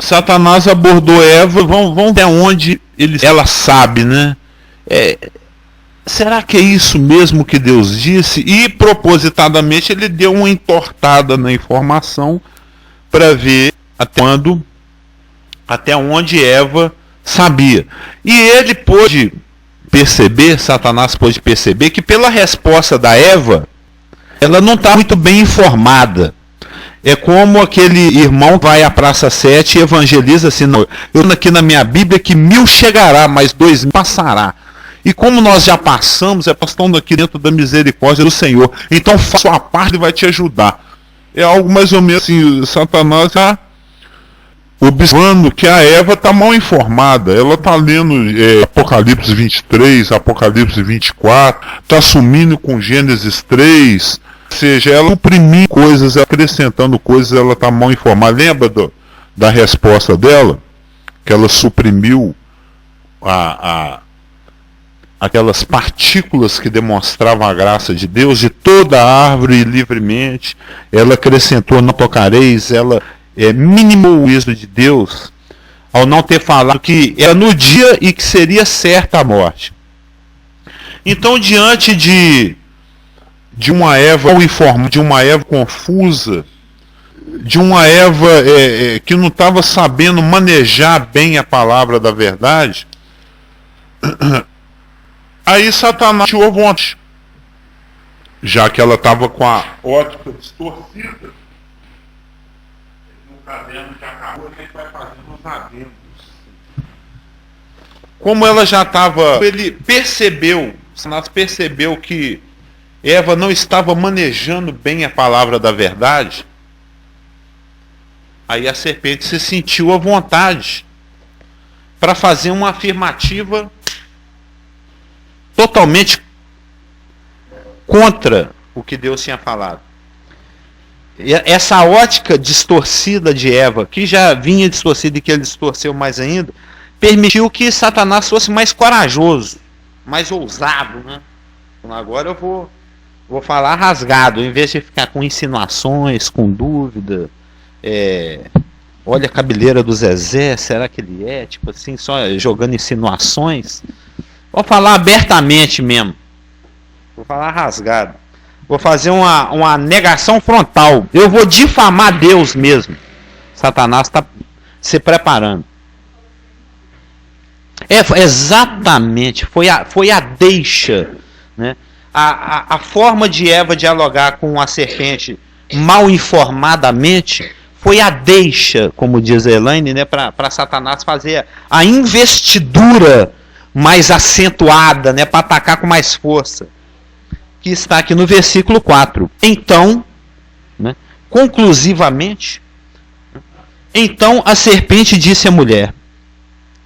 Satanás abordou Eva, vamos até onde ela sabe, né? Será que é isso mesmo que Deus disse? E propositadamente ele deu uma entortada na informação para ver até onde Eva sabia. E ele pôde perceber, Satanás pôde perceber, que pela resposta da Eva, ela não está muito bem informada. É como aquele irmão vai à Praça 7 e evangeliza assim, eu estou aqui na minha Bíblia que 1000 chegará, mas 2000 passará. E como nós já passamos, nós estamos aqui dentro da misericórdia do Senhor. Então faça a sua parte e vai te ajudar. É algo mais ou menos assim, Satanás está observando que a Eva está mal informada. Ela está lendo Apocalipse 23, Apocalipse 24, está sumindo com Gênesis 3, ou seja, ela suprimindo coisas, acrescentando coisas, ela está mal informada. Lembra da resposta dela? Que ela suprimiu aquelas partículas que demonstravam a graça de Deus de toda a árvore livremente. Ela acrescentou, não tocareis, ela minimou o juízo de Deus ao não ter falado que era no dia e que seria certa a morte. Então, diante de uma Eva mal informada, de uma Eva confusa, de uma Eva que não estava sabendo manejar bem a palavra da verdade, aí Satanás tirou vontade, já que ela estava com a ótica distorcida. No caderno que acabou, a gente vai fazendo os adendos. Como ela já estava, Satanás percebeu que Eva não estava manejando bem a palavra da verdade. Aí a serpente se sentiu à vontade para fazer uma afirmativa totalmente contra o que Deus tinha falado. E essa ótica distorcida de Eva, que já vinha distorcida e que ele distorceu mais ainda, permitiu que Satanás fosse mais corajoso, mais ousado, né? Então agora eu vou falar rasgado, em vez de ficar com insinuações, com dúvida. Olha a cabeleira do Zezé, será que ele é? Tipo assim, só jogando insinuações. Vou falar abertamente mesmo. Vou falar rasgado. Vou fazer uma negação frontal. Eu vou difamar Deus mesmo. Satanás está se preparando. Exatamente. Foi a deixa, né? A forma de Eva dialogar com a serpente mal informadamente foi a deixa, como diz a Elaine, né, para Satanás fazer a investidura mais acentuada, né, para atacar com mais força, que está aqui no versículo 4. Então, né, conclusivamente, então a serpente disse à mulher: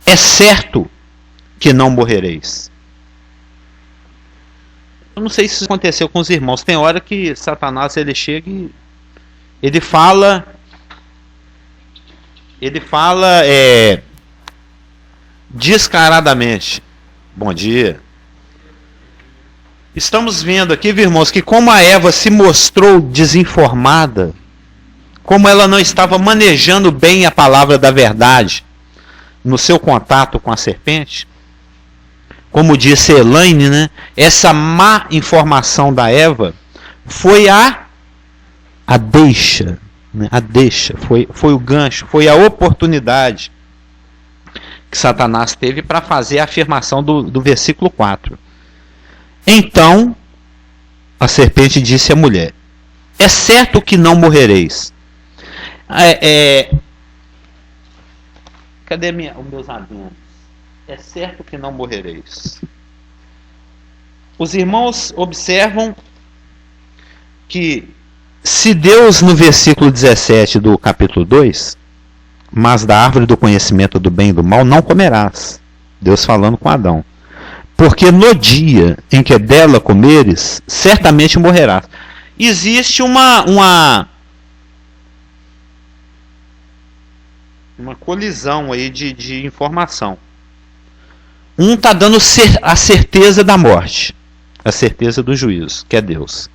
é certo que não morrereis. Eu não sei se isso aconteceu com os irmãos. Tem hora que Satanás ele chega e ele fala descaradamente. Bom dia. Estamos vendo aqui, irmãos, que como a Eva se mostrou desinformada, como ela não estava manejando bem a palavra da verdade no seu contato com a serpente, como disse Elaine, né, essa má informação da Eva foi a deixa, né, foi o gancho, foi a oportunidade que Satanás teve para fazer a afirmação do versículo 4. Então, a serpente disse à mulher: é certo que não morrereis. Cadê os meus adendos? É certo que não morrereis. Os irmãos observam que se Deus, no versículo 17 do capítulo 2, mas da árvore do conhecimento do bem e do mal não comerás. Deus falando com Adão. Porque no dia em que dela comeres, certamente morrerás. Existe uma colisão aí de informação. Um está dando a certeza da morte, a certeza do juízo, que é Deus.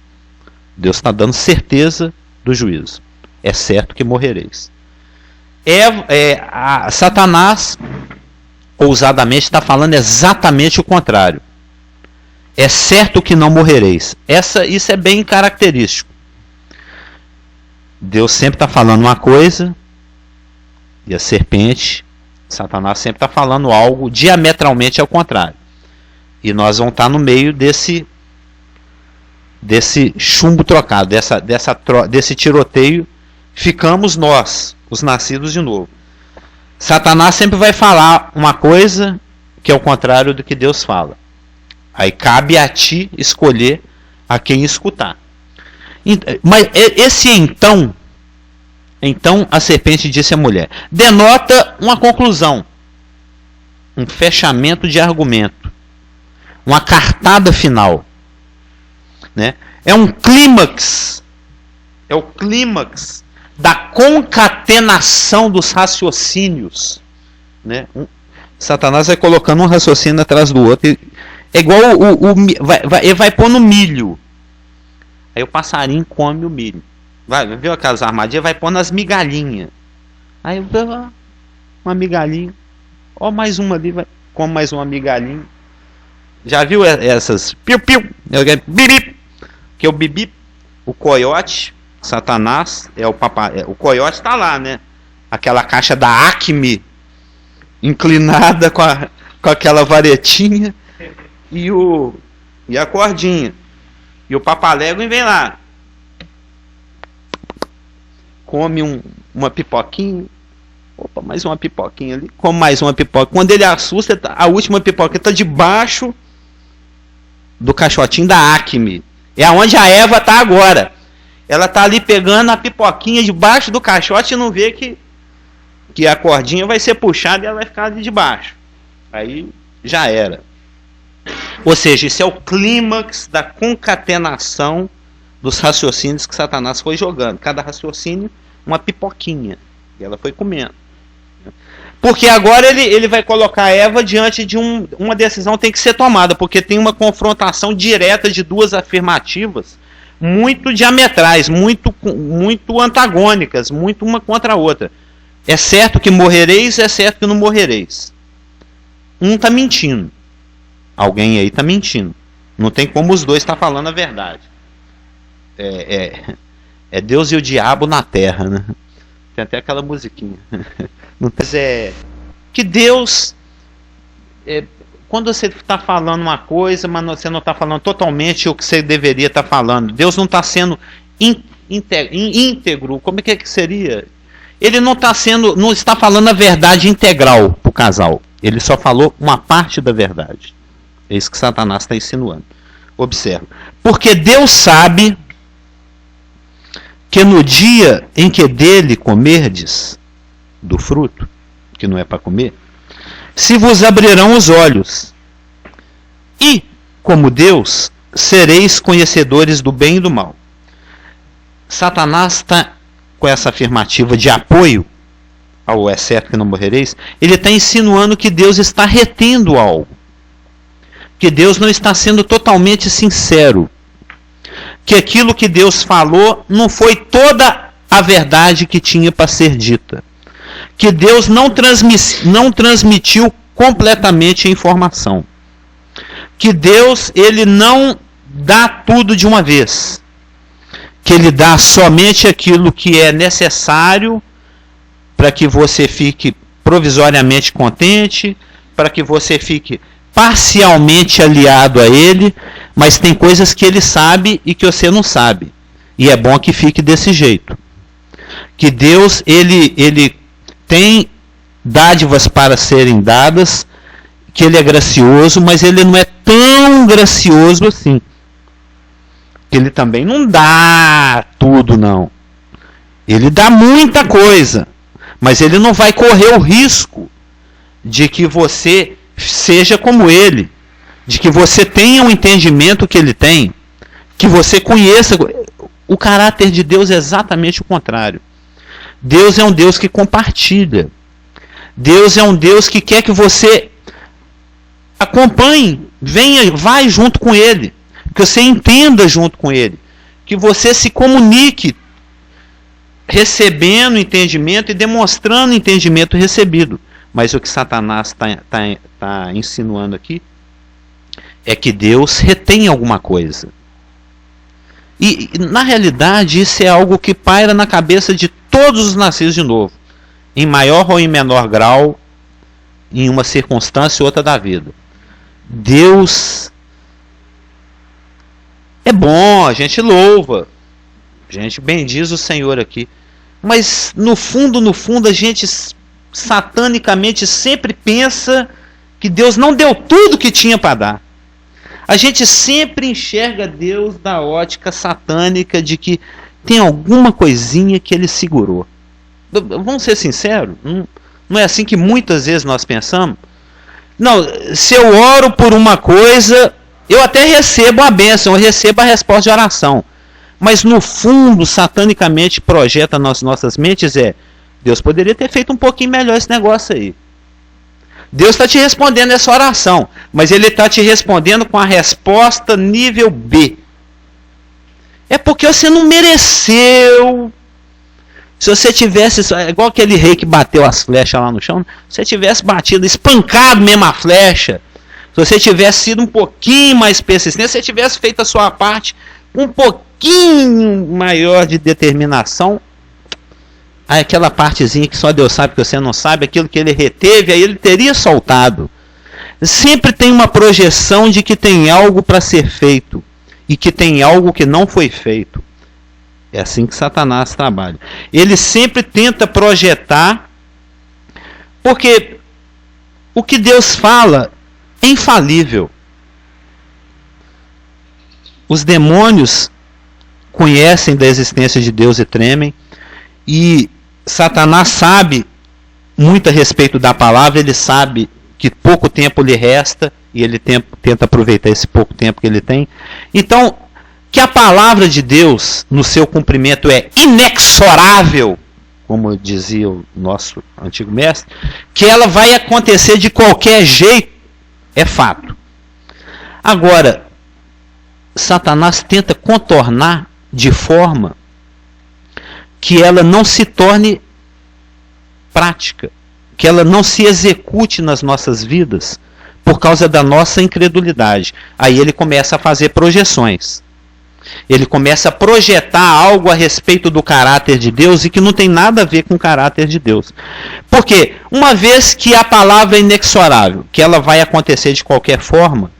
Deus está dando certeza do juízo. É certo que morrereis. Satanás, ousadamente, está falando exatamente o contrário. É certo que não morrereis. Isso é bem característico. Deus sempre está falando uma coisa, e a serpente, Satanás, sempre está falando algo diametralmente ao contrário. E nós vamos estar no meio desse chumbo trocado, desse tiroteio. Ficamos nós, os nascidos de novo. Satanás sempre vai falar uma coisa que é o contrário do que Deus fala. Aí cabe a ti escolher a quem escutar. Mas esse então a serpente disse à mulher, denota uma conclusão, um fechamento de argumento, uma cartada final, né? É um clímax, é o clímax da concatenação dos raciocínios, né? Satanás vai colocando um raciocínio atrás do outro, é igual ele vai pôr no milho, aí o passarinho come o milho, viu aquelas armadilhas, vai pôr nas migalhinhas, aí uma migalhinha, ó, mais uma ali, vai, come mais uma migalhinha. Já viu essas piu-piu, que é o bibi, o coiote, Satanás, o coiote está lá, né? Aquela caixa da Acme, inclinada com aquela varetinha e a cordinha. E o papalégua vem lá, come uma pipoquinha, opa, mais uma pipoquinha ali, come mais uma pipoca. Quando ele assusta, a última pipoca está debaixo do caixotinho da Acme. É onde a Eva está agora. Ela está ali pegando a pipoquinha debaixo do caixote e não vê que a cordinha vai ser puxada e ela vai ficar ali debaixo. Aí já era. Ou seja, isso é o clímax da concatenação dos raciocínios que Satanás foi jogando. Cada raciocínio, uma pipoquinha. E ela foi comendo. Porque agora ele vai colocar a Eva diante de uma decisão que tem que ser tomada, porque tem uma confrontação direta de duas afirmativas muito diametrais, muito antagônicas, muito uma contra a outra. É certo que morrereis, é certo que não morrereis. Um está mentindo. Alguém aí está mentindo. Não tem como os dois estar falando a verdade. É Deus e o diabo na terra, né? Tem até aquela musiquinha. Mas que Deus, quando você está falando uma coisa, mas você não está falando totalmente o que você deveria estar falando. Deus não está sendo íntegro. Como é que seria? Ele não está falando a verdade integral para o casal. Ele só falou uma parte da verdade. É isso que Satanás está insinuando. Observa. Porque Deus sabe que no dia em que dele comerdes do fruto, que não é para comer, se vos abrirão os olhos, e, como Deus, sereis conhecedores do bem e do mal. Satanás está com essa afirmativa de apoio ao é certo que não morrereis, ele está insinuando que Deus está retendo algo, que Deus não está sendo totalmente sincero, que aquilo que Deus falou não foi toda a verdade que tinha para ser dita, que Deus não transmitiu completamente a informação, que Deus ele não dá tudo de uma vez, que ele dá somente aquilo que é necessário para que você fique provisoriamente contente, para que você fique parcialmente aliado a ele, mas tem coisas que ele sabe e que você não sabe. E é bom que fique desse jeito. Que Deus, ele tem dádivas para serem dadas, que ele é gracioso, mas ele não é tão gracioso assim. Ele também não dá tudo, não. Ele dá muita coisa, mas ele não vai correr o risco de que você seja como ele, de que você tenha o entendimento que ele tem, que você conheça. O caráter de Deus é exatamente o contrário. Deus é um Deus que compartilha. Deus é um Deus que quer que você acompanhe, vai junto com ele, que você entenda junto com ele, que você se comunique recebendo entendimento e demonstrando entendimento recebido. Mas o que Satanás está insinuando aqui é que Deus retém alguma coisa. E, na realidade, isso é algo que paira na cabeça de todos os nascidos de novo, em maior ou em menor grau, em uma circunstância ou outra da vida. Deus é bom, a gente louva, a gente bendiz o Senhor aqui, mas no fundo, a gente satanicamente sempre pensa que Deus não deu tudo que tinha para dar. A gente sempre enxerga Deus da ótica satânica de que tem alguma coisinha que ele segurou. Vamos ser sinceros, não é assim que muitas vezes nós pensamos? Não, se eu oro por uma coisa, eu até recebo a bênção, eu recebo a resposta de oração. Mas no fundo, satanicamente projeta nas nossas mentes Deus poderia ter feito um pouquinho melhor esse negócio aí. Deus está te respondendo essa oração, mas Ele está te respondendo com a resposta nível B. É porque você não mereceu. Se você tivesse, igual aquele rei que bateu as flechas lá no chão, se você tivesse batido, espancado mesmo a flecha, se você tivesse sido um pouquinho mais persistente, se você tivesse feito a sua parte um pouquinho maior de determinação, aquela partezinha que só Deus sabe que você não sabe, aquilo que ele reteve, aí ele teria soltado. Sempre tem uma projeção de que tem algo para ser feito e que tem algo que não foi feito. É assim que Satanás trabalha. Ele sempre tenta projetar, porque o que Deus fala é infalível. Os demônios conhecem da existência de Deus e tremem, e Satanás sabe muito a respeito da palavra, ele sabe que pouco tempo lhe resta, e ele tenta aproveitar esse pouco tempo que ele tem. Então, que a palavra de Deus, no seu cumprimento, é inexorável, como dizia o nosso antigo mestre, que ela vai acontecer de qualquer jeito, é fato. Agora, Satanás tenta contornar de forma que ela não se torne prática, que ela não se execute nas nossas vidas por causa da nossa incredulidade. Aí ele começa a fazer projeções. Ele começa a projetar algo a respeito do caráter de Deus e que não tem nada a ver com o caráter de Deus. Porque uma vez que a palavra é inexorável, que ela vai acontecer de qualquer forma,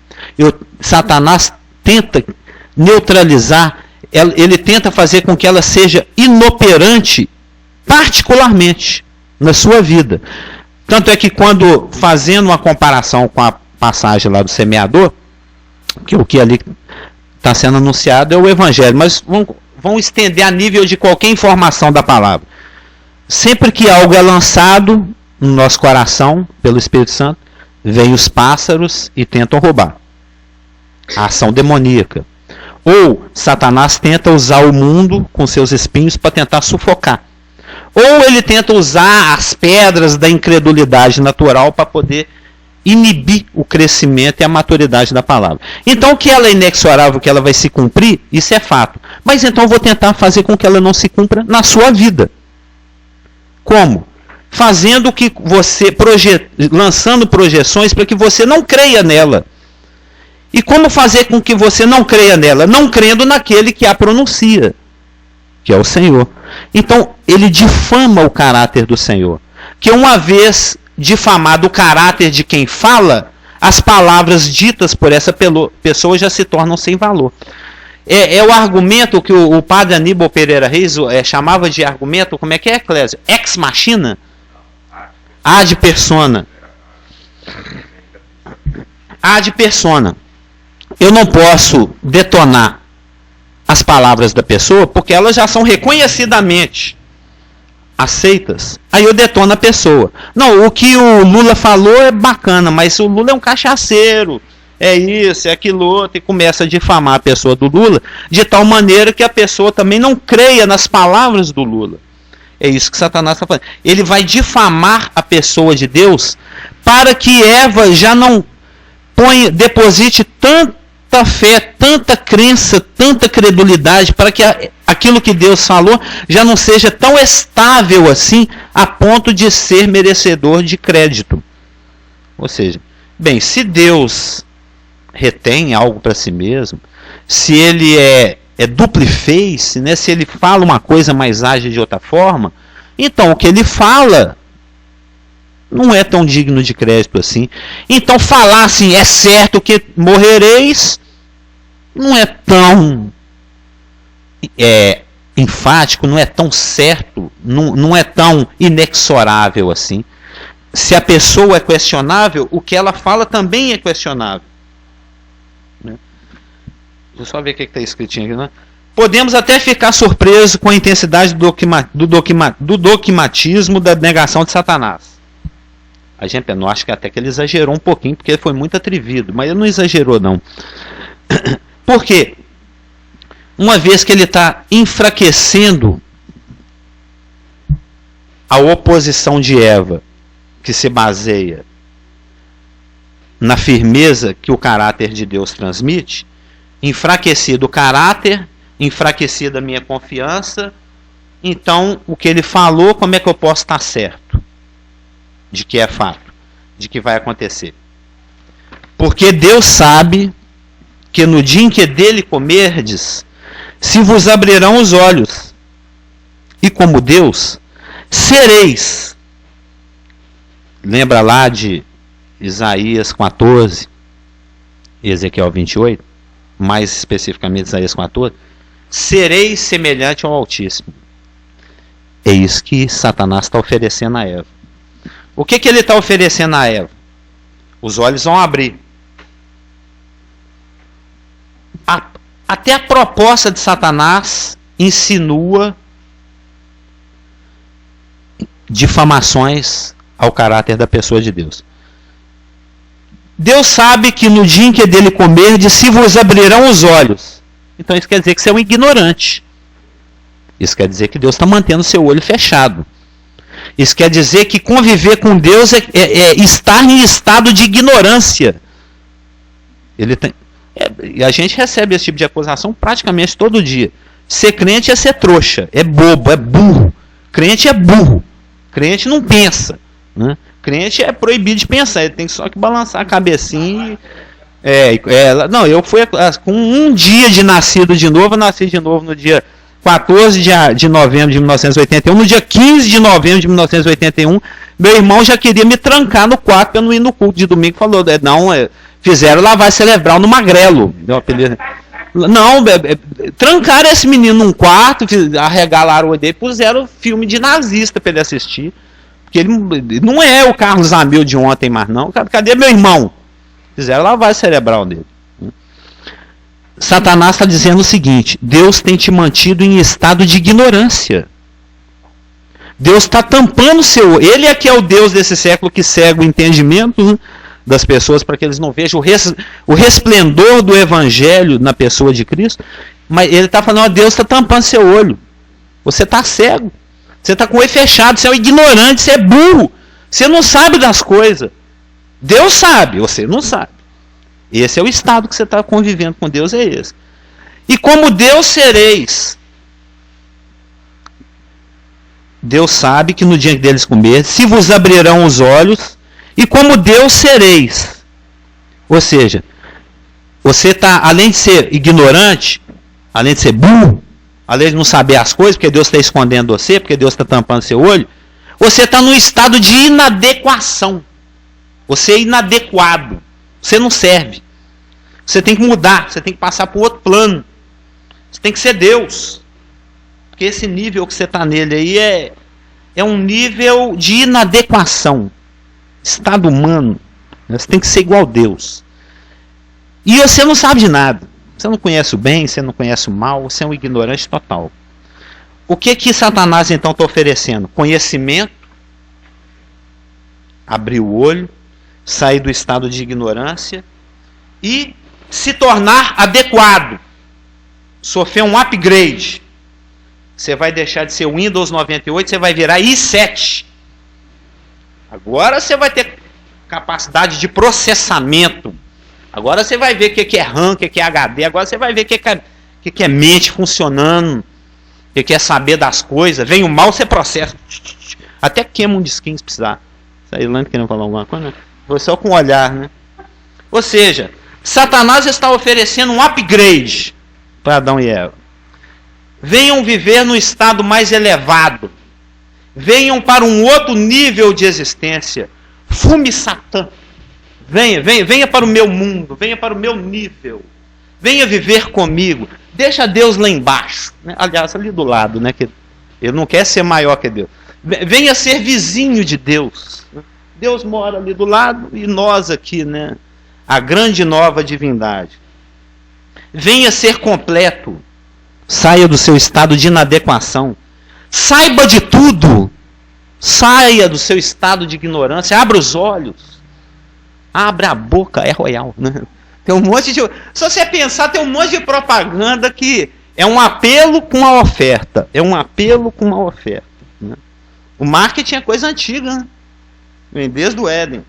Satanás tenta neutralizar, ele tenta fazer com que ela seja inoperante, particularmente na sua vida. Tanto é que quando, fazendo uma comparação com a passagem lá do semeador, que o que ali está sendo anunciado é o Evangelho, mas vão estender a nível de qualquer informação da palavra. Sempre que algo é lançado no nosso coração, pelo Espírito Santo, vêm os pássaros e tentam roubar. A ação demoníaca. Ou Satanás tenta usar o mundo com seus espinhos para tentar sufocar. Ou ele tenta usar as pedras da incredulidade natural para poder inibir o crescimento e a maturidade da palavra. Então, que ela é inexorável, que ela vai se cumprir, isso é fato. Mas então eu vou tentar fazer com que ela não se cumpra na sua vida. Como? Fazendo que você, lançando projeções para que você não creia nela. E como fazer com que você não creia nela? Não crendo naquele que a pronuncia, que é o Senhor. Então, ele difama o caráter do Senhor. Que uma vez difamado o caráter de quem fala, as palavras ditas por essa pessoa já se tornam sem valor. É o argumento que o padre Aníbal Pereira Reis chamava de argumento, como é que é, Clésio? Ex machina? Ad persona. Ad persona. Eu não posso detonar as palavras da pessoa porque elas já são reconhecidamente aceitas. Aí eu detono a pessoa. Não, o que o Lula falou é bacana, mas o Lula é um cachaceiro, é isso, é aquilo outro, e começa a difamar a pessoa do Lula, de tal maneira que a pessoa também não creia nas palavras do Lula. É isso que Satanás está fazendo. Ele vai difamar a pessoa de Deus para que Eva já não deposite tanta fé, tanta crença, tanta credulidade, para que aquilo que Deus falou já não seja tão estável assim a ponto de ser merecedor de crédito. Ou seja, bem, se Deus retém algo para si mesmo, se ele é dupliface, né? Se ele fala uma coisa, mas age de outra forma, então o que ele fala não é tão digno de crédito assim. Então falar assim, é certo que morrereis, não é tão enfático, não é tão certo, não é tão inexorável assim. Se a pessoa é questionável, o que ela fala também é questionável. Deixa eu só ver o que está escritinho aqui, né? Podemos até ficar surpresos com a intensidade do dogmatismo da negação de Satanás. A gente não acho que até que ele exagerou um pouquinho, porque ele foi muito atrevido, mas ele não exagerou não. Por quê? Uma vez que ele está enfraquecendo a oposição de Eva, que se baseia na firmeza que o caráter de Deus transmite, enfraquecido o caráter, enfraquecida a minha confiança, então o que ele falou, como é que eu posso estar certo de que é fato, de que vai acontecer? Porque Deus sabe que no dia em que dele comerdes, se vos abrirão os olhos, e como Deus, sereis. Lembra lá de Isaías 14, Ezequiel 28, mais especificamente Isaías 14, sereis semelhante ao Altíssimo. É isso que Satanás está oferecendo a Eva. O que ele está oferecendo a Eva? Os olhos vão abrir. Até a proposta de Satanás insinua difamações ao caráter da pessoa de Deus. Deus sabe que no dia em que dele comerdes, se vos abrirão os olhos. Então isso quer dizer que você é um ignorante. Isso quer dizer que Deus está mantendo seu olho fechado. Isso quer dizer que conviver com Deus é estar em estado de ignorância. E a gente recebe esse tipo de acusação praticamente todo dia. Ser crente é ser trouxa, é bobo, é burro. Crente é burro. Crente não pensa. Né? Crente é proibido de pensar, ele tem só que balançar a cabecinha. Não, eu fui com um dia de nascido de novo, eu nasci de novo no dia 14 de novembro de 1981, no dia 15 de novembro de 1981, meu irmão já queria me trancar no quarto para eu não ir no culto de domingo, falou, fizeram lavagem cerebral no Magrelo. Não, trancaram esse menino num quarto, arregalaram o olho dele, puseram filme de nazista para ele assistir. Porque ele não é o Carlos Amil de ontem mais não. Cadê meu irmão? Fizeram lavagem cerebral dele. Satanás está dizendo o seguinte: Deus tem te mantido em estado de ignorância. Deus está tampando seu... Ele é que é o Deus desse século que cega o entendimento das pessoas para que eles não vejam o resplendor do evangelho na pessoa de Cristo. Mas ele está falando, Deus está tampando seu olho. Você está cego. Você está com o olho fechado, você é um ignorante, você é burro. Você não sabe das coisas. Deus sabe, você não sabe. Esse é o estado que você está convivendo com Deus, é esse. E como Deus sereis. Deus sabe que no dia deles comer, se vos abrirão os olhos, e como Deus sereis. Ou seja, você está, além de ser ignorante, além de ser burro, além de não saber as coisas, porque Deus está escondendo você, porque Deus está tampando seu olho, você está num estado de inadequação. Você é inadequado. Você não serve. Você tem que mudar, você tem que passar para outro plano. Você tem que ser Deus. Porque esse nível que você está nele aí é um nível de inadequação. Estado humano. Você tem que ser igual a Deus. E você não sabe de nada. Você não conhece o bem, você não conhece o mal, você é um ignorante total. O que Satanás então está oferecendo? Conhecimento, abrir o olho, sair do estado de ignorância e se tornar adequado, sofrer um upgrade. Você vai deixar de ser Windows 98, você vai virar i7. Agora você vai ter capacidade de processamento. Agora você vai ver o que é RAM, o que é HD. Agora você vai ver o que é mente funcionando. Porque quer saber das coisas, vem o mal, você processa. Até queima um disquinho se precisar. Saiu lá querendo falar alguma coisa, né? Foi só com o olhar, né? Ou seja, Satanás está oferecendo um upgrade para Adão e Eva. Venham viver no estado mais elevado. Venham para um outro nível de existência. Fume Satã. Venha para o meu mundo, venha para o meu nível. Venha viver comigo. Deixa Deus lá embaixo. Aliás, ali do lado, né? Que ele não quer ser maior que Deus. Venha ser vizinho de Deus. Deus mora ali do lado e nós aqui, né? A grande nova divindade. Venha ser completo. Saia do seu estado de inadequação. Saiba de tudo. Saia do seu estado de ignorância. Abra os olhos. Abra a boca. É royal, né? Tem um monte de... Se você pensar, tem um monte de propaganda que é um apelo com uma oferta. É um apelo com uma oferta. Né? O marketing é coisa antiga, né? Vem desde o Éden.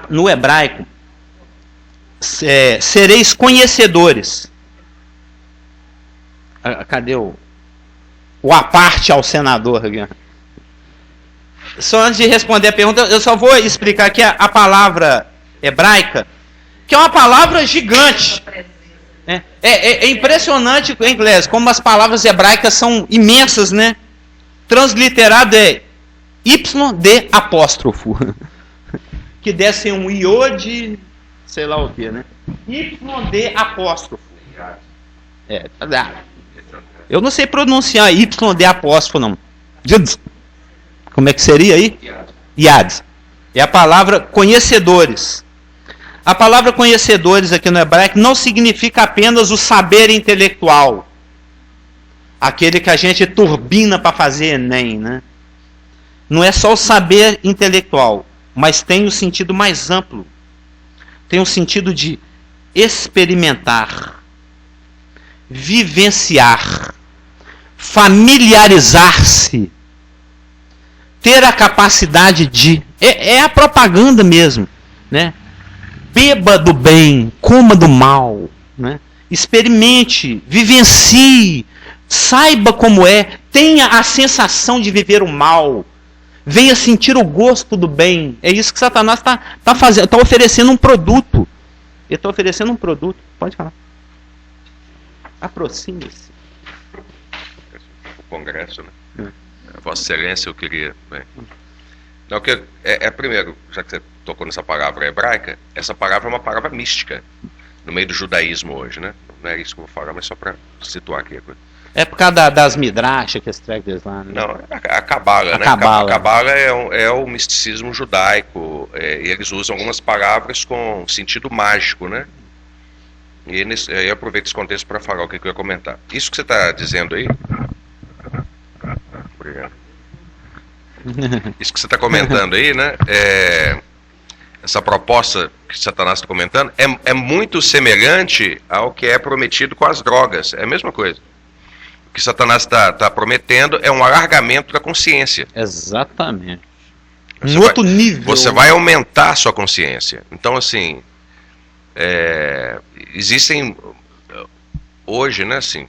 No hebraico, sereis conhecedores. Cadê o aparte ao senador aqui? Só antes de responder a pergunta, eu só vou explicar aqui a palavra hebraica, que é uma palavra gigante. É impressionante em inglês, como as palavras hebraicas são imensas, né? Transliterado é YD apóstrofo, que deve ser um iode, sei lá o que, né? YD apóstrofo. Eu não sei pronunciar YD apóstrofo, não. Como é que seria aí? Yad. É a palavra conhecedores. A palavra conhecedores aqui no hebraico não significa apenas o saber intelectual. Aquele que a gente turbina para fazer Enem, né? Não é só o saber intelectual, mas tem o sentido mais amplo. Tem o sentido de experimentar, vivenciar, familiarizar-se, ter a capacidade de... É a propaganda mesmo, né? Beba do bem, coma do mal, né? Experimente, vivencie, saiba como é, tenha a sensação de viver o mal, venha sentir o gosto do bem. É isso que Satanás está fazendo, está oferecendo um produto. Ele está oferecendo um produto. Pode falar. Aproxime-se. O Congresso, né? Vossa Excelência, eu queria... Não, primeiro, já que você tocou nessa palavra hebraica, essa palavra é uma palavra mística no meio do judaísmo hoje, né? Não é isso que eu vou falar, mas só para situar aqui a coisa. É por causa das midrashas que eles deles lá, né? Não, a Cabala, né? A Cabala é o misticismo judaico, e eles usam algumas palavras com sentido mágico, né? E eu aproveito esse contexto para falar o que eu ia comentar. Isso que você está dizendo aí... Obrigado. Isso que você está comentando aí, né? Essa proposta que Satanás está comentando é muito semelhante ao que é prometido com as drogas. É a mesma coisa. O que Satanás está prometendo é um alargamento da consciência. Exatamente. Um outro nível. Você vai aumentar a sua consciência. Então, assim, existem hoje, né, assim,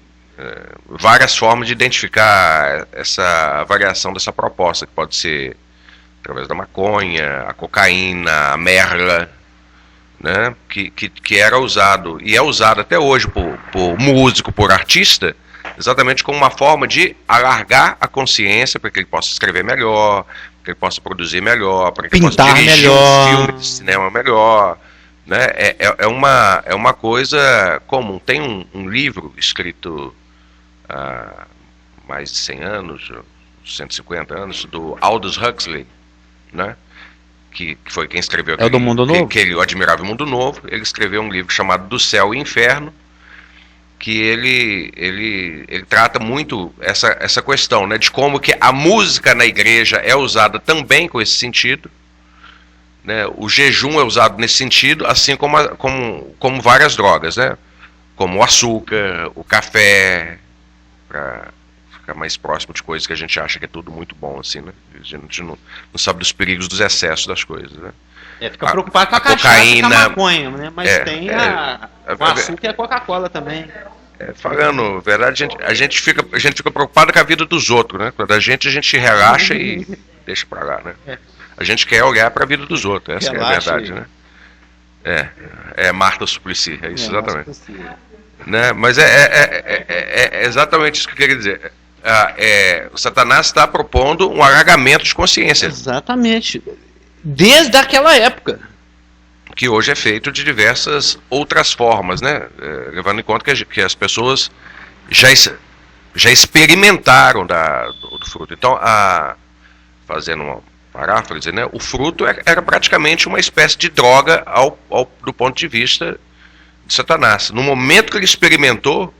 várias formas de identificar essa variação dessa proposta, que pode ser através da maconha, a cocaína, a merla, né, que era usado, e é usado até hoje por músico, por artista, exatamente como uma forma de alargar a consciência para que ele possa escrever melhor, para que ele possa produzir melhor, para que ele possa dirigir um filme de cinema melhor, né? É uma coisa comum. Tem um livro escrito há mais de 100 anos, 150 anos, do Aldous Huxley, né? Que foi quem escreveu do Mundo Novo? O Admirável Mundo Novo. Ele escreveu um livro chamado Do Céu e Inferno, que ele trata muito essa questão, né, de como que a música na igreja é usada também com esse sentido, né, o jejum é usado nesse sentido, assim como várias drogas, né, como o açúcar, o café, para ficar mais próximo de coisas que a gente acha que é tudo muito bom, assim, né, a gente não sabe dos perigos, dos excessos das coisas, né. Fica preocupado com a cachaça, cocaína, com a maconha, né, mas tem O açúcar é Coca-Cola também. Falando verdade, a gente fica preocupado com a vida dos outros, né? Quando a gente relaxa e deixa pra lá, né? A gente quer olhar pra vida dos outros, essa é a verdade, né? É Marta Suplicy, é isso exatamente. Né? Mas é exatamente isso que eu queria dizer. O Satanás está propondo um alargamento de consciência. Exatamente. Desde aquela época. Que hoje é feito de diversas outras formas, né? Levando em conta que as pessoas já experimentaram do fruto. Então, fazendo uma paráfrase, né? O fruto era praticamente uma espécie de droga do ponto de vista de Satanás. No momento que ele experimentou,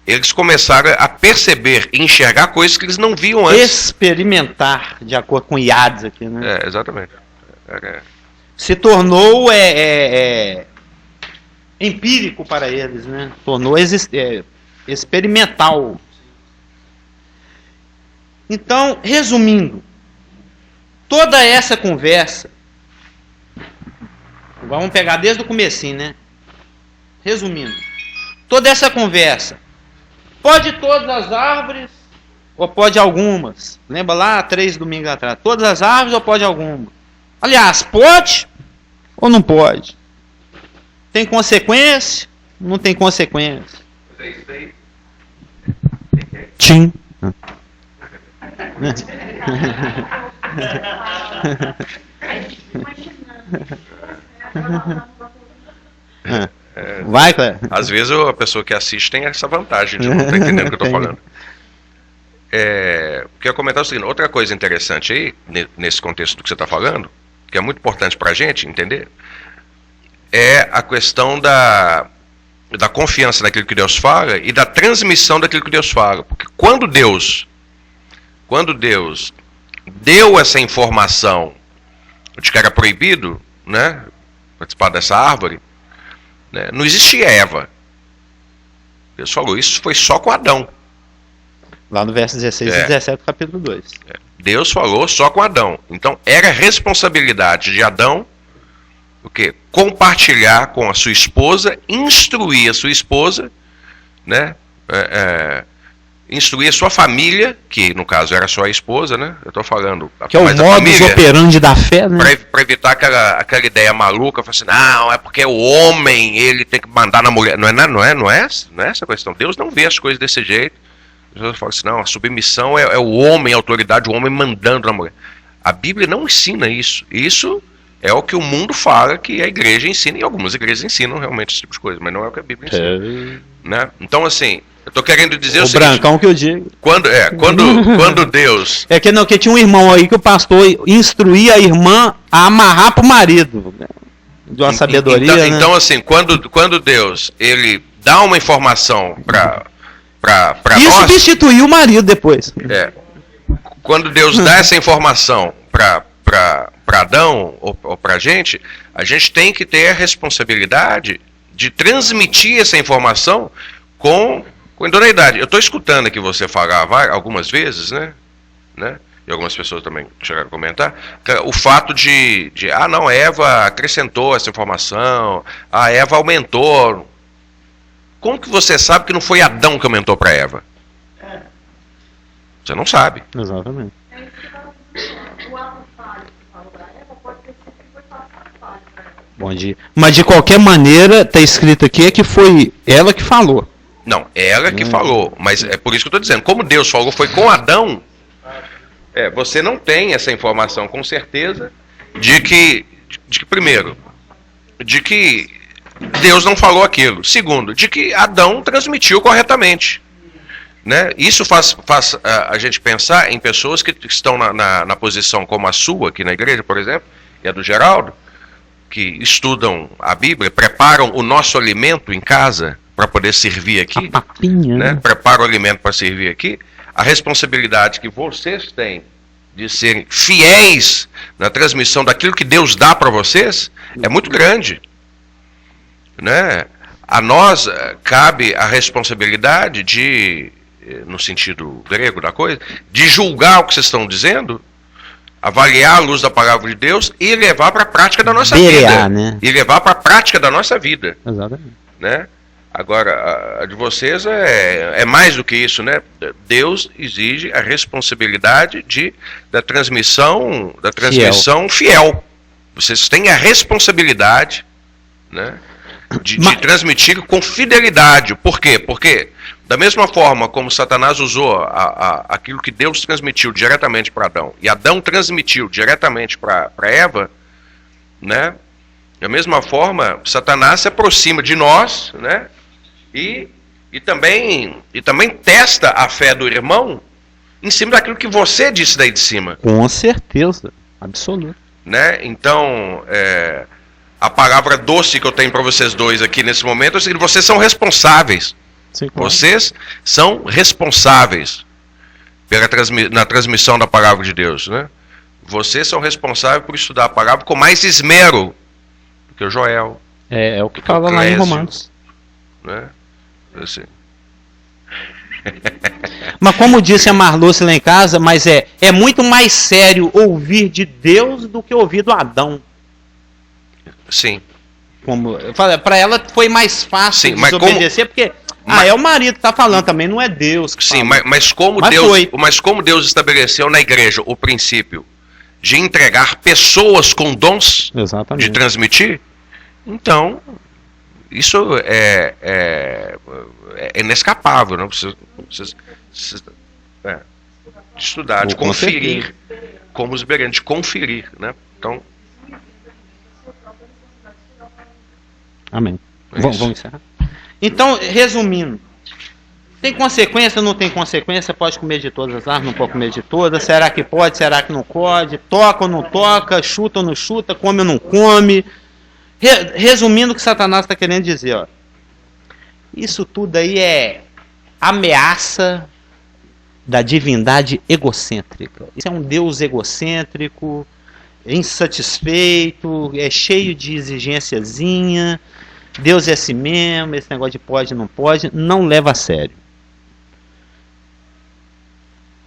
eles começaram a perceber e enxergar coisas que eles não viam antes. Experimentar, de acordo com Iades aqui, né? Exatamente. Se tornou empírico para eles, né? Tornou experimental. Então, resumindo, toda essa conversa, vamos pegar desde o comecinho, né? Resumindo, toda essa conversa, pode todas as árvores ou pode algumas? Lembra lá, 3 domingos atrás, todas as árvores ou pode alguma? Aliás, pode ou não pode? Tem consequência? Não tem consequência? Tchim. Vai, Cléber. Às vezes a pessoa que assiste tem essa vantagem de não estar entendendo o que eu estou falando. Quero comentar o seguinte, outra coisa interessante aí, nesse contexto do que você está falando, que é muito importante para a gente entender, é a questão da confiança naquilo que Deus fala e da transmissão daquilo que Deus fala. Porque quando Deus deu essa informação de que era proibido, né, participar dessa árvore, né, não existia Eva. Deus falou, isso foi só com Adão. Lá no verso 16 e 17 do capítulo 2. Deus falou só com Adão. Então era responsabilidade de Adão o quê? Compartilhar com a sua esposa, instruir a sua esposa, né? Instruir a sua família, que no caso era só a esposa, né? Eu estou falando. Que é o modus operandi da fé, né? Para evitar aquela ideia maluca, assim, não, é porque o homem ele tem que mandar na mulher. Não é essa a questão. Deus não vê as coisas desse jeito. Deus fala assim, não, a submissão é o homem, a autoridade, o homem mandando na mulher. A Bíblia não ensina isso. Isso é o que o mundo fala que a igreja ensina, e algumas igrejas ensinam realmente esse tipo de coisa, mas não é o que a Bíblia ensina. Né? Então, assim, eu estou querendo dizer o seguinte, brancão que eu digo. Quando Deus... que tinha um irmão aí que o pastor instruía a irmã a amarrar para o marido. Né? De uma sabedoria, né? Então, assim, quando Deus ele dá uma informação para e nós... substituiu o marido depois. Quando Deus dá essa informação para Adão ou para a gente tem que ter a responsabilidade de transmitir essa informação com idoneidade. Eu estou escutando aqui você falar algumas vezes, né? E algumas pessoas também chegaram a comentar, o fato de não, Eva acrescentou essa informação, a Eva aumentou. Como que você sabe que não foi Adão que aumentou para Eva? Você não sabe. Exatamente. Bom dia. Mas de qualquer maneira, está escrito aqui que foi ela que falou. Não, ela que falou. Mas é por isso que eu estou dizendo. Como Deus falou foi com Adão, você não tem essa informação com certeza de que primeiro, de que Deus não falou aquilo. Segundo, de que Adão transmitiu corretamente. Né? Isso faz a gente pensar em pessoas que estão na posição como a sua, aqui na igreja, por exemplo, e a do Geraldo, que estudam a Bíblia, preparam o nosso alimento em casa para poder servir aqui. A papinha, né? Preparam o alimento para servir aqui. A responsabilidade que vocês têm de serem fiéis na transmissão daquilo que Deus dá para vocês é muito grande. Né? A nós cabe a responsabilidade de, no sentido grego da coisa, de julgar o que vocês estão dizendo, avaliar a luz da palavra de Deus e levar para a prática da nossa vida. Né? E levar para a prática da nossa vida. Exatamente. né? Agora, a de vocês é mais do que isso, né? Deus exige a responsabilidade da transmissão fiel. Vocês têm a responsabilidade, né, de transmitir com fidelidade. Por quê? Porque da mesma forma como Satanás usou aquilo que Deus transmitiu diretamente para Adão, e Adão transmitiu diretamente para Eva, né? Da mesma forma, Satanás se aproxima de nós, né? E também testa a fé do irmão em cima daquilo que você disse daí de cima. Com certeza, absoluto. Né? Então, a palavra doce que eu tenho para vocês dois aqui nesse momento é o seguinte: vocês são responsáveis. Sim, claro. Vocês são responsáveis na transmissão da palavra de Deus, né? Vocês são responsáveis por estudar a palavra com mais esmero do que o Joel. É o que fala lá em Romanos. Né? Assim. Mas como disse a Marluce lá em casa, mas é muito mais sério ouvir de Deus do que ouvir do Adão. Sim. Como eu falei, para ela foi mais fácil desobedecer, porque é o marido que está falando também, não é Deus que sim, fala. mas como Deus estabeleceu na igreja o princípio de entregar pessoas com dons, exatamente, de transmitir, então isso é inescapável, não precisa de estudar, de conferir, como os iberianos, de conferir, né? Então, amém. Vamos encerrar. Então, resumindo, tem consequência ou não tem consequência? Pode comer de todas as árvores, não pode comer de todas? Será que pode? Será que não pode? Toca ou não toca? Chuta ou não chuta? Come ou não come? Resumindo o que Satanás está querendo dizer, ó, isso tudo aí é ameaça da divindade egocêntrica. Isso é um Deus egocêntrico, insatisfeito, é cheio de exigênciazinha. Deus é assim mesmo, esse negócio de pode, não pode, não leva a sério.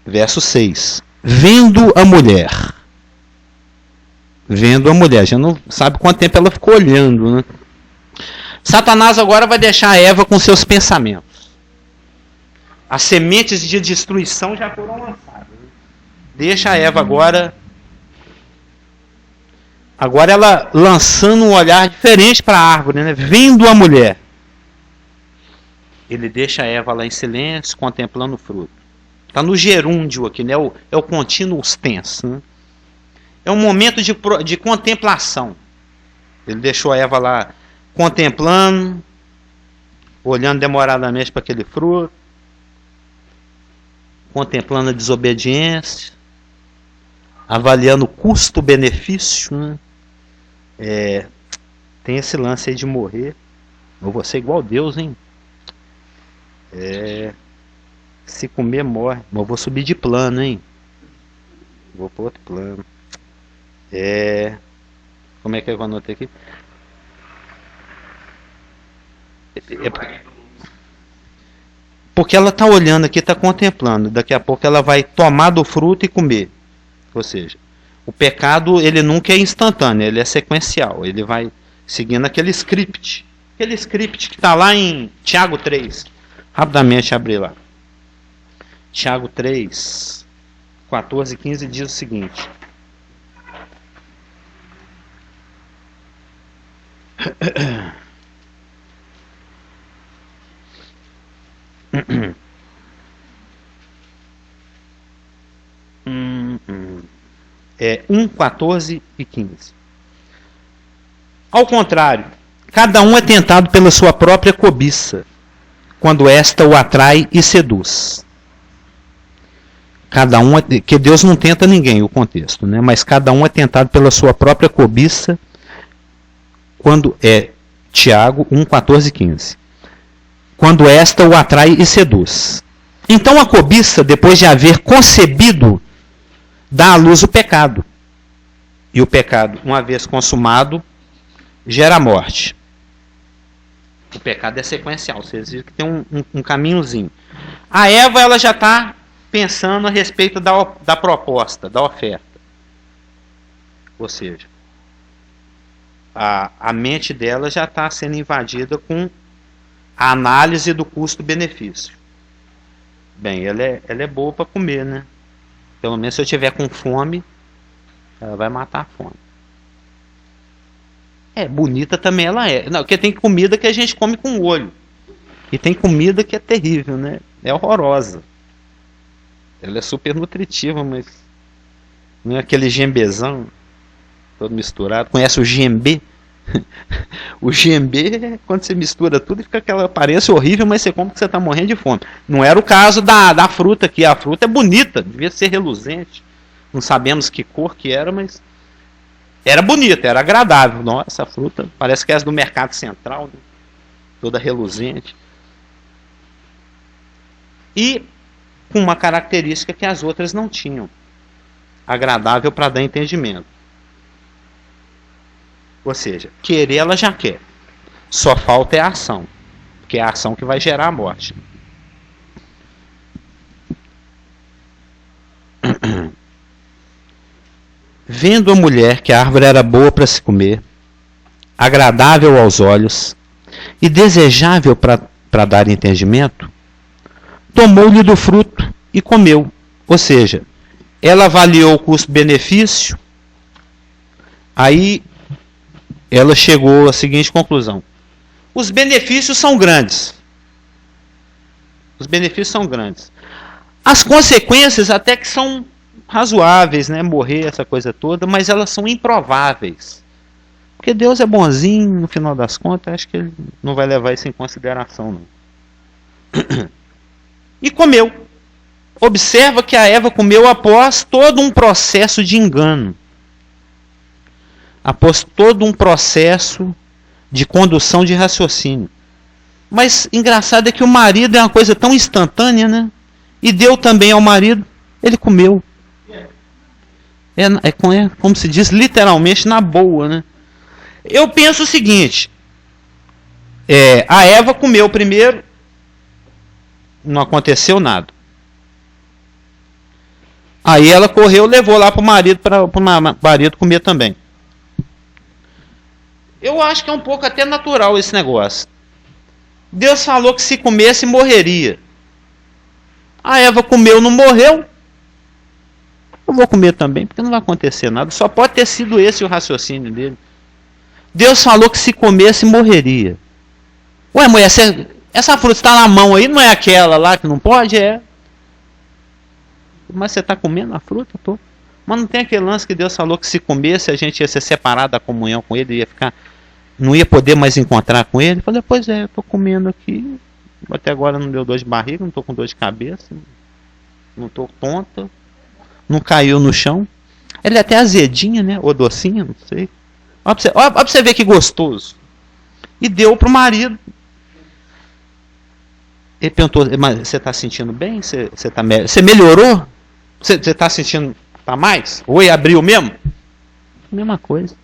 Verso 6. Vendo a mulher, já não sabe quanto tempo ela ficou olhando, né? Satanás agora vai deixar Eva com seus pensamentos. As sementes de destruição já foram lançadas. Deixa a Eva agora ela lançando um olhar diferente para a árvore, né? Vendo a mulher. Ele deixa a Eva lá em silêncio, contemplando o fruto. Está no gerúndio aqui, né? É o continuous tense, né? É um momento de contemplação. Ele deixou a Eva lá contemplando, olhando demoradamente para aquele fruto, contemplando a desobediência, avaliando o custo-benefício, né? Tem esse lance aí de morrer. Eu vou ser igual a Deus, hein? Se comer, morre. Mas eu vou subir de plano, hein? Vou para outro plano. Como é que eu anotei aqui? Porque ela está olhando aqui, está contemplando. Daqui a pouco ela vai tomar do fruto e comer. Ou seja, o pecado ele nunca é instantâneo, ele é sequencial. Ele vai seguindo aquele script. Aquele script que está lá em Tiago 3. Rapidamente abrir lá. Tiago 3, 14 e 15 diz o seguinte. É 1, 14 e 15. Ao contrário, cada um é tentado pela sua própria cobiça, quando esta o atrai e seduz. Cada um que Deus não tenta ninguém, o contexto, né? Mas cada um é tentado pela sua própria cobiça, quando Tiago 1, 14 e 15. Quando esta o atrai e seduz. Então a cobiça, depois de haver concebido, dá à luz o pecado. E o pecado, uma vez consumado, gera morte. O pecado é sequencial, vocês viram que tem um caminhozinho. A Eva ela já está pensando a respeito da proposta, da oferta. Ou seja, a mente dela já está sendo invadida com A análise do custo-benefício. Bem, ela é boa para comer, né? Pelo menos se eu tiver com fome, ela vai matar a fome. Bonita também ela é. Não, porque tem comida que a gente come com o olho. E tem comida que é terrível, né? É horrorosa. Ela é super nutritiva, mas não é aquele gembezão todo misturado. Conhece o gembê? O gembê, quando você mistura tudo, fica aquela aparência horrível, mas você come que você está morrendo de fome. Não era o caso da fruta aqui. A fruta é bonita, devia ser reluzente. Não sabemos que cor que era, mas era bonita, era agradável. Nossa, a fruta parece que é as do mercado central, né? Toda reluzente. E com uma característica que as outras não tinham. Agradável para dar entendimento. Ou seja, querer ela já quer. Só falta é a ação. Porque é a ação que vai gerar a morte. Vendo a mulher que a árvore era boa para se comer, agradável aos olhos e desejável para dar entendimento, tomou-lhe do fruto e comeu. Ou seja, ela avaliou o custo-benefício, aí ela chegou à seguinte conclusão: os benefícios são grandes. Os benefícios são grandes. As consequências até que são razoáveis, né? Morrer, essa coisa toda, mas elas são improváveis. Porque Deus é bonzinho, no final das contas, acho que ele não vai levar isso em consideração, não. E comeu. Observa que a Eva comeu após todo um processo de engano. Após todo um processo de condução de raciocínio. Mas engraçado é que o marido é uma coisa tão instantânea, né? E deu também ao marido, ele comeu. É como se diz, literalmente na boa, né? Eu penso o seguinte: a Eva comeu primeiro, não aconteceu nada. Aí ela correu, levou lá para o marido comer também. Eu acho que é um pouco até natural esse negócio. Deus falou que se comesse morreria. A Eva comeu, não morreu. Eu vou comer também, porque não vai acontecer nada. Só pode ter sido esse o raciocínio dele. Deus falou que se comesse morreria. Ué, mulher, essa fruta está na mão aí, não é aquela lá que não pode? É. Mas você está comendo a fruta? Tô. Mas não tem aquele lance que Deus falou que se comesse a gente ia ser separado da comunhão com ele, ia ficar, não ia poder mais encontrar com ele. Eu falei, pois é, eu estou comendo aqui, até agora não deu dor de barriga, não estou com dor de cabeça, não estou tonta, não caiu no chão. Ele é até azedinha, né? Ou docinha, não sei. Olha para você ver que gostoso. E deu para o marido. Ele perguntou, mas você está sentindo bem? Você melhorou? Você está sentindo, tá mais? Oi, abriu mesmo? Mesma coisa.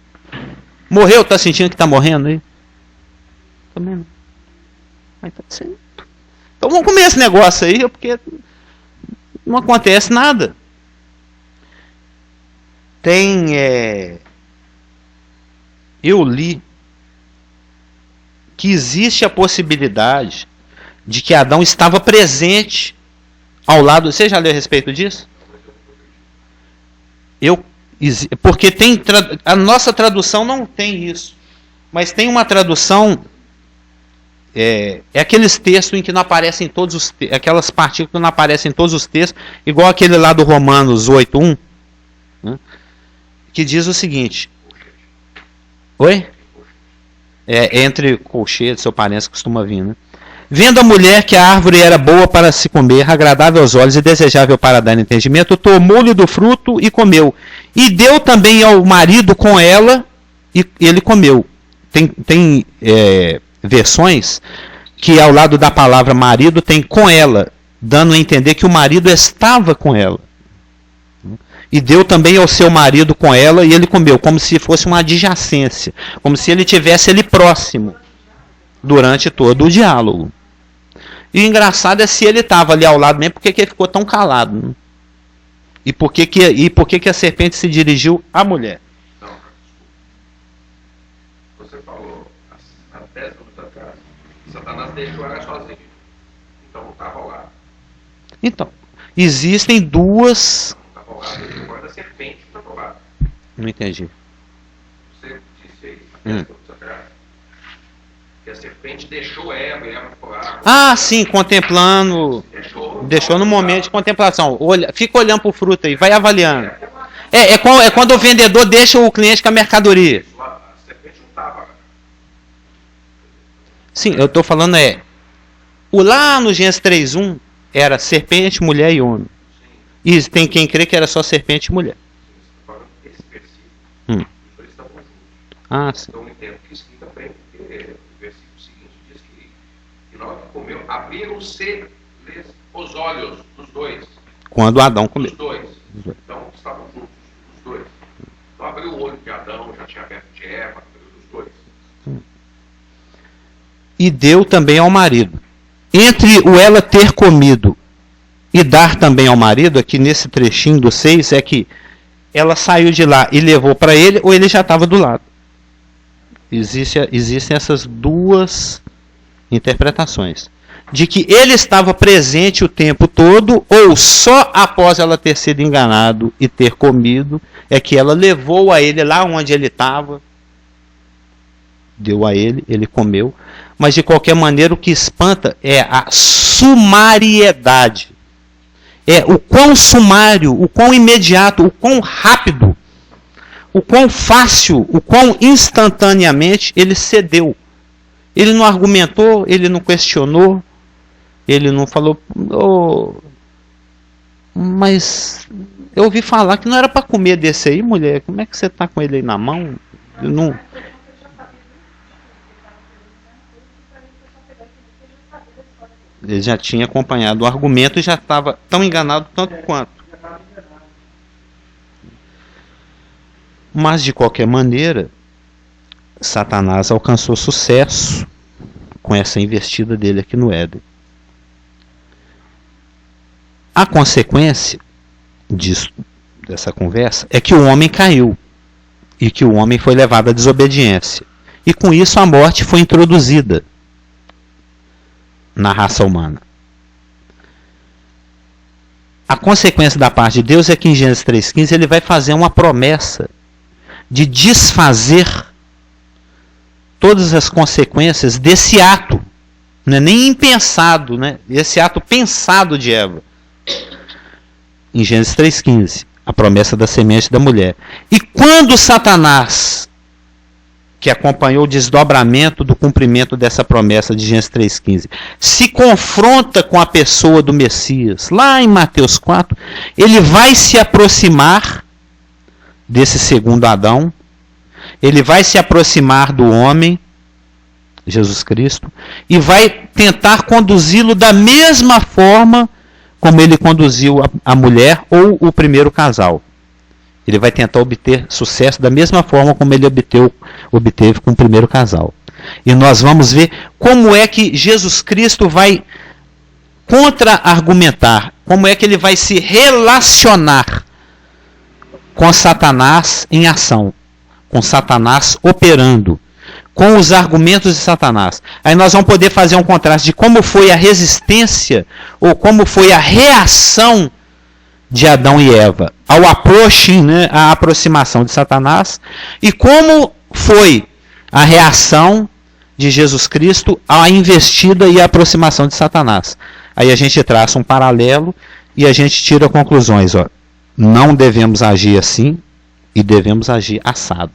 Morreu, está sentindo que está morrendo aí? Também não. Mas tá sendo. Então vamos comer esse negócio aí, porque não acontece nada. Eu li que existe a possibilidade de que Adão estava presente ao lado. Você já leu a respeito disso? Porque a nossa tradução não tem isso, mas tem uma tradução, é aqueles textos em que não aparecem todos os aquelas partículas que não aparecem em todos os textos, igual aquele lá do Romanos 8:1, né, que diz o seguinte. Oi? Entre colchetes, seu parente costuma vir, né? Vendo a mulher que a árvore era boa para se comer, agradável aos olhos e desejável para dar entendimento, tomou-lhe do fruto e comeu. E deu também ao marido com ela, e ele comeu. Tem versões que ao lado da palavra marido tem com ela, dando a entender que o marido estava com ela. E deu também ao seu marido com ela, e ele comeu, como se fosse uma adjacência, como se ele tivesse ele próximo, durante todo o diálogo. E o engraçado é se ele estava ali ao lado mesmo, porque que ele ficou tão calado, né? E por que a serpente se dirigiu à mulher? Não. Você falou há 10 minutos atrás, Satanás deixou ela sozinha. Então não estava lá. Então, existem duas... Não estava lá, depois da serpente estava lá. Não entendi. Você disse aí, que a serpente deixou Eva e Eva ficou lá. Ah, sim, contemplando... Deixou no momento de contemplação. Fica olhando para o fruto aí, vai avaliando. É quando o vendedor deixa o cliente com a mercadoria. A serpente não estava lá. Sim, eu estou falando lá no Gênesis 3:1 era serpente, mulher e homem. E tem quem crê que era só serpente e mulher. Esse versículo, os dois estavam juntos. Ah, sim. Então eu entendo que isso aqui também, porque o versículo seguinte diz que na hora que comeu, abriram-se os olhos dos dois. Quando Adão comeu. Dos dois. Então estavam juntos, os dois. Então abriu o olho de Adão, já tinha aberto de Eva, abriu dos dois. E deu também ao marido. Entre o ela ter comido e dar também ao marido, aqui nesse trechinho do 6, é que ela saiu de lá e levou para ele, ou ele já estava do lado. Existem essas duas interpretações. De que ele estava presente o tempo todo, ou só após ela ter sido enganado e ter comido, é que ela levou a ele lá onde ele estava, deu a ele comeu. Mas de qualquer maneira o que espanta é a sumariedade. É o quão sumário, o quão imediato, o quão rápido, o quão fácil, o quão instantaneamente ele cedeu. Ele não argumentou, ele não questionou, ele não falou, mas eu ouvi falar que não era para comer desse aí, mulher, como é que você está com ele aí na mão? Eu não... Ele já tinha acompanhado o argumento e já estava tão enganado tanto quanto. Mas, de qualquer maneira, Satanás alcançou sucesso com essa investida dele aqui no Éden. A consequência dessa conversa é que o homem caiu e que o homem foi levado à desobediência. E com isso a morte foi introduzida na raça humana. A consequência da parte de Deus é que em Gênesis 3,15 ele vai fazer uma promessa de desfazer todas as consequências desse ato, não é nem impensado, né? Esse ato pensado de Eva. Em Gênesis 3,15, a promessa da semente da mulher. E quando Satanás, que acompanhou o desdobramento do cumprimento dessa promessa de Gênesis 3,15, se confronta com a pessoa do Messias, lá em Mateus 4, ele vai se aproximar desse segundo Adão, ele vai se aproximar do homem, Jesus Cristo, e vai tentar conduzi-lo da mesma forma como ele conduziu a mulher ou o primeiro casal. Ele vai tentar obter sucesso da mesma forma como ele obteve com o primeiro casal. E nós vamos ver como é que Jesus Cristo vai contra-argumentar, como é que ele vai se relacionar com Satanás em ação, com Satanás operando, com os argumentos de Satanás. Aí nós vamos poder fazer um contraste de como foi a resistência ou como foi a reação de Adão e Eva ao approaching, né, a aproximação de Satanás, e como foi a reação de Jesus Cristo à investida e à aproximação de Satanás. Aí a gente traça um paralelo e a gente tira conclusões. Não devemos agir assim e devemos agir assado.